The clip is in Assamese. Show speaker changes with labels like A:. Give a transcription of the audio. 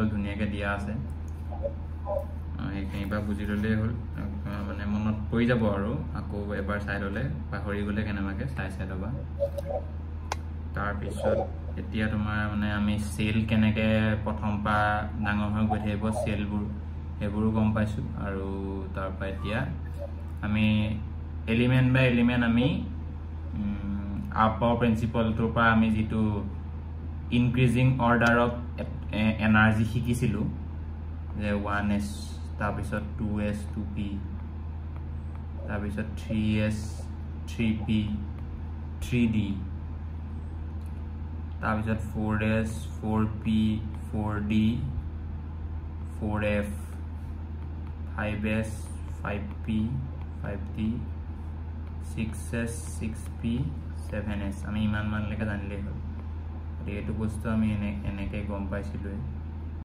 A: প্ৰিন্সিপল ধুনীয়াকৈ দিয়া আছে এইখিনি বা বুজি ল'লেই হ'ল মানে মনত পৰি যাব আৰু আকৌ এবাৰ চাই ল'লে পাহৰি গ'লে কেনেবাকৈ চাই ল'বা তাৰপিছত এতিয়া তোমাৰ মানে আমি চেল কেনেকৈ প্ৰথম পৰা ডাঙৰ হৈ গৈ থাকিব চেলবোৰ সেইবোৰো গম পাইছোঁ আৰু তাৰপৰা এতিয়া আমি এলিমেণ্ট বাই এলিমেণ্ট আমি আপাৰ প্ৰিন্সিপলটোৰ পৰা আমি যিটো ইনক্ৰিজিং অৰ্ডাৰ অফ এনাৰ্জি শিকিছিলোঁ যে 1s তাৰপিছত 2s 2p তাৰপিছত 3s 3p 3d তাৰপিছত 4s 4p 4d 4f 5s 5p 5d 6s 6p 7s আমি ইমানমানলৈকে জানিলেই হ'ল গতিকে এইটো বস্তু আমি এনেকৈ গম পাইছিলোঁ